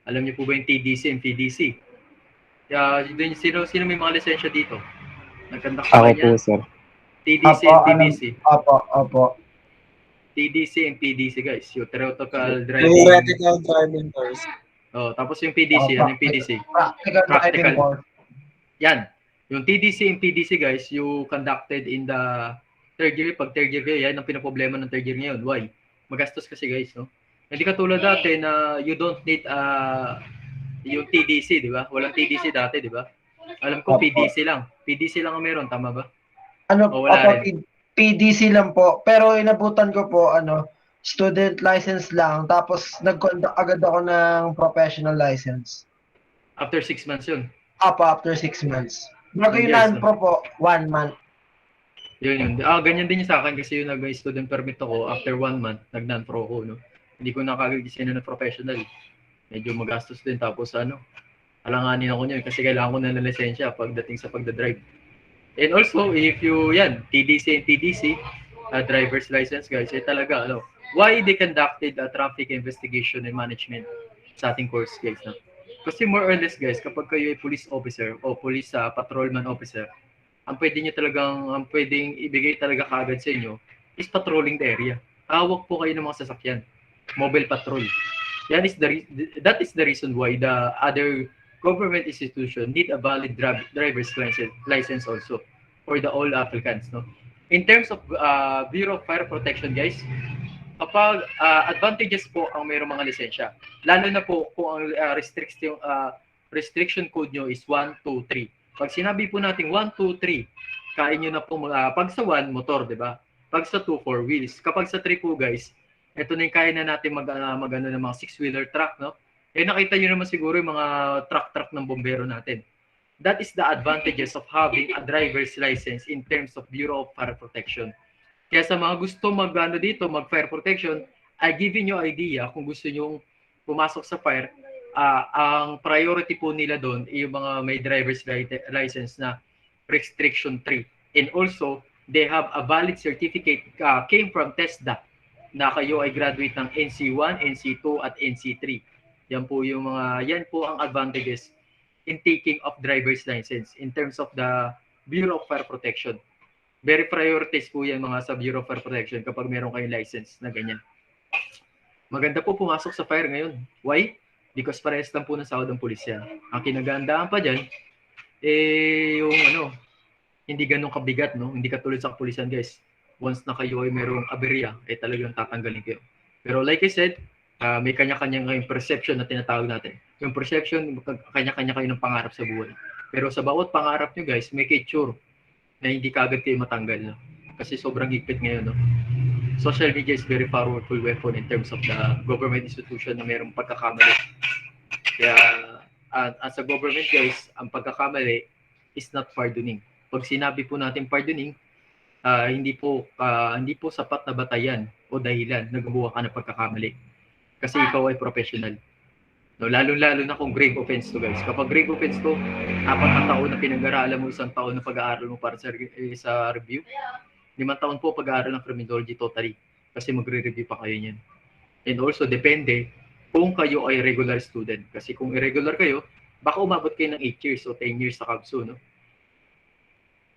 Speaker 1: Alam niyo po ba yung TDC and PDC? Sino may mga lisensya dito? Nag-conduct
Speaker 2: Ako
Speaker 1: ba
Speaker 2: po,
Speaker 1: niya?
Speaker 2: sir.
Speaker 1: TDC
Speaker 8: Apo,
Speaker 1: and PDC.
Speaker 8: Opo.
Speaker 1: TDC and PDC guys. Yung theoretical
Speaker 9: Yung
Speaker 1: driving.
Speaker 9: theoretical driving course.
Speaker 1: Oh, tapos yung PDC, ano yung PDC?
Speaker 8: Practical driving course.
Speaker 1: Yan. Yung TDC and PDC guys, you conducted in the third year. Pag third year kayo, yan ang pinaproblema ng third year ngayon. Why? Magastos kasi guys, no? Hindi katulad dati na you don't need yung TDC, di ba? Walang TDC dati, di ba? Alam ko PDC lang. PDC lang ang meron, tama ba?
Speaker 8: Ano,
Speaker 1: O, wala
Speaker 8: opo, PDC lang po. Pero inabutan ko po, student license lang. Tapos nag-conduct agad ako ng professional license.
Speaker 1: After 6 months yun.
Speaker 8: Apo, after 6 months. Bago yung
Speaker 1: Yes,
Speaker 8: non-pro po, 1 month.
Speaker 1: Yun. Ganyan din yung sa akin kasi yung nag-student permit ako, after 1 month, nag-non-pro ko, no? Hindi ko nakagagising na professional. Medyo magastos din. Tapos alanganin ako niyan kasi kailangan ko na ng lisensya pagdating sa pagdadrive. And also, if you, TDC and PDC, driver's license guys, talaga, why they conducted a traffic investigation and management sa ating course guys, no? Kasi more or less guys, kapag kayo ay police officer o police patrolman officer, ang pwedeng ibigay talaga kaagad sa inyo is patrolling the area. Hawak po kayo ng mga sasakyan. Mobile patrol. That is the reason why the other government institution need a valid driver's license also for the all applicants, no? In terms of Bureau of Fire Protection guys, kapag advantages po ang mayroong mga lisensya. Lalo na po kung ang restriction code nyo is 1, 2, 3. Pag sinabi po natin 1, 2, 3, kain nyo na po, pag sa 1, motor, di ba? Pag sa 2, 4 wheels. Kapag sa 3 po guys, ito na yung kaya na natin mag-ano ng mga 6-wheeler truck, no? Eh nakita nyo naman siguro yung mga truck ng bombero natin. That is the advantages of having a driver's license in terms of Bureau of Fire Protection. Kaya sa mga gusto mag-fire protection, I give you idea kung gusto nyo pumasok sa fire, ang priority po nila doon ay yung mga may driver's license na restriction 3. And also, they have a valid certificate came from TESDA na kayo ay graduate ng NC1, NC2 at NC3. Yan po ang advantages in taking of driver's license in terms of the Bureau of Fire Protection. Very priorities po yan mga sa Bureau of Fire Protection kapag meron kayong license na ganyan. Maganda po pumasok sa fire ngayon. Why? Because parehas lang po ng sahod ng pulisya. Ang kinagandaan pa dyan, hindi ganun kabigat, no? Hindi katulad sa kapulisan, guys. Once na kayo ay merong aberya, talagang tatanggalin kayo. Pero like I said, may kanya-kanya ngayong perception na tinatawag natin. Yung perception, kanya-kanya kayo ng pangarap sa buhay. Pero sa bawat pangarap nyo, guys, make it sure na hindi kaagad kayo matanggal, no? Kasi sobrang higpit ngayon, no? Social media is very powerful weapon in terms of the government institution na mayroong pagkakamali. Kaya as a government, guys, ang pagkakamali is not pardoning. Pag sinabi po natin pardoning, hindi po sapat na batayan o dahilan na gumawa ka ng pagkakamali. Kasi ikaw ay professional. No, lalo-lalo na kung grave offense to, guys. Kapag grave offense to, 4 na taon na pinag-aralan mo, 1 taon na pag-aaral mo para sa review, 5 taon po pag-aaral ng criminology totally. Kasi magre-review pa kayo niyan. And also, depende kung kayo ay regular student. Kasi kung irregular kayo, baka umabot kayo ng 8 years o 10 years sa KABSU, no?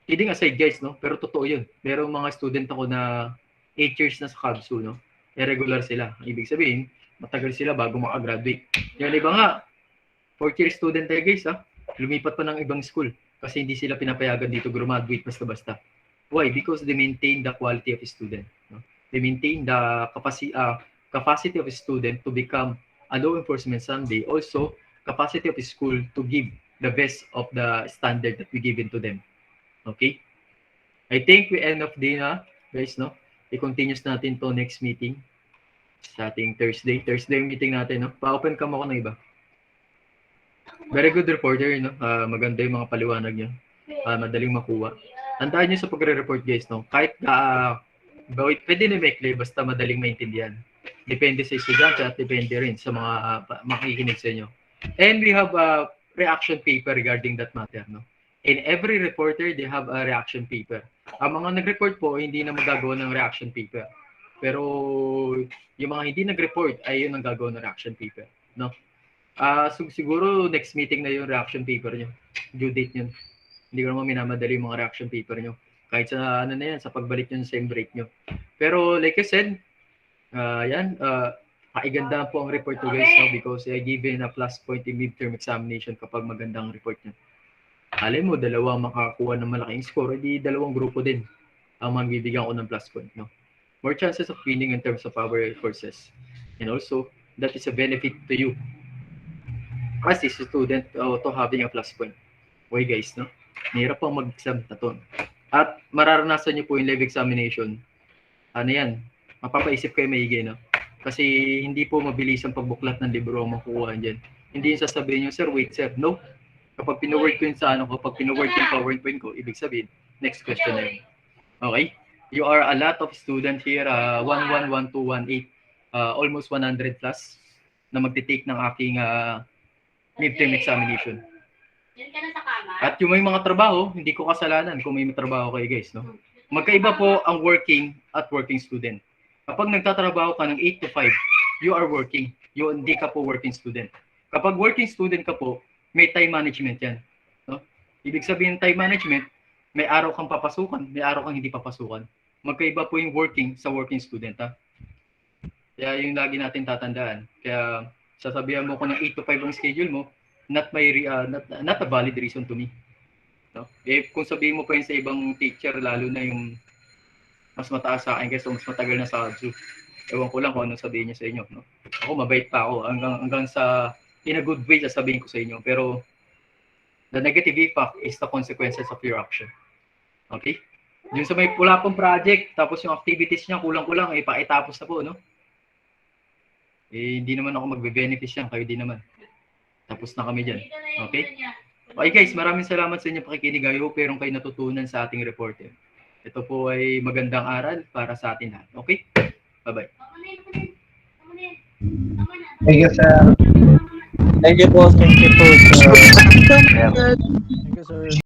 Speaker 1: Kidding aside, guys, no? Pero totoo yun. Merong mga student ako na 8 years na sa KABSU, no? Irregular sila. Ibig sabihin, matagal sila bago makagraduate. Yung iba nga, 4th year student tayo, guys, ha? Lumipat pa ng ibang school kasi hindi sila pinapayagan dito graduate basta-basta. Why? Because they maintain the quality of a student. No? They maintain the capacity of a student to become a law enforcement someday. Also, capacity of a school to give the best of the standard that we give into them. Okay? I think we end of day na, guys, no? I-continues natin to next meeting. Sa ating Thursday yung meeting natin, no? Pa-open cam ako ng iba. Very good reporter, no? Maganda yung mga paliwanag niyo. Madaling makuha. Tandaan niyo sa pagre-report, guys, no? Kahit pwede na maikli, basta madaling maintindihan. Depende sa estudyante at depende rin sa mga makikinig sa inyo. And we have a reaction paper regarding that matter, no? In every reporter, they have a reaction paper. Ang mga nag-report po, hindi na magagawa ng reaction paper. Pero yung mga hindi nag-report ay yun ang gagawin ng reaction paper, no? So siguro next meeting na yung reaction paper nyo, due date nyo. Hindi ko naman minamadali yung mga reaction paper nyo. Kahit sa sa pagbalik nyo sa break nyo. Pero like I said, kaiganda po ang report to, guys, no? Because I given a plus point in midterm examination kapag magandang report nyo. Alam mo, 2 makakuha ng malaking score, di 2 grupo din ang magbibigyan ko ng plus point, no? More chances of winning in terms of our courses. And also, that is a benefit to you as a student to having a plus point. Why, guys, no? Mahirap pang mag-exam na to. At mararanasan niyo po yung live examination. Mapapaisip kayo maigi, no? Kasi hindi po mabilis ang pagbuklat ng libro ang makukuha dyan. Hindi yung sasabihin nyo, sir, wait, sir. No. Kapag pinoword ko yun kapag pinoword ko yung PowerPoint ko, ibig sabihin, next question na yun. Okay? You are a lot of student here, 111218, almost 100 plus na magte-take ng aking midterm examination. At yung may mga trabaho, hindi ko kasalanan kung may trabaho kayo, guys, no? Magkaiba po ang working at working student. Kapag nagtatrabaho ka ng 8 to 5, you are working. Hindi ka po working student. Kapag working student ka po, may time management yan, no? Ibig sabihin time management, may araw kang papasukan, may araw kang hindi papasukan. Magkaiba po yung working sa working student, ha? Kaya yung lagi natin tatandaan. Kaya sasabihan mo ko ng 8 to 5 ang schedule mo, not a valid reason to me. No? Kung sabihin mo pa yun sa ibang teacher, lalo na yung mas mataas sa akin kasi mas matagal na sa ADSU, Ewan ko lang kung anong sabihin niya sa inyo. No? Ako, mabait pa ako. Hanggang sa, in a good way, sasabihin ko sa inyo. Pero, the negative impact is the consequences of your action. Okay? Yung sa may wala pong project, tapos yung activities niya, kulang-kulang, pakitapos na po, no? Hindi naman ako magbe-benefit yan, kayo din naman. Tapos na kami dyan. Okay? Okay guys, maraming salamat sa inyong pakikinig. I hope meron kayo natutunan sa ating report. Ito po ay magandang aral para sa atin lahat. Okay? Bye-bye.
Speaker 8: Thank you, sir.
Speaker 9: Thank you po, sir.
Speaker 6: Thank you, sir.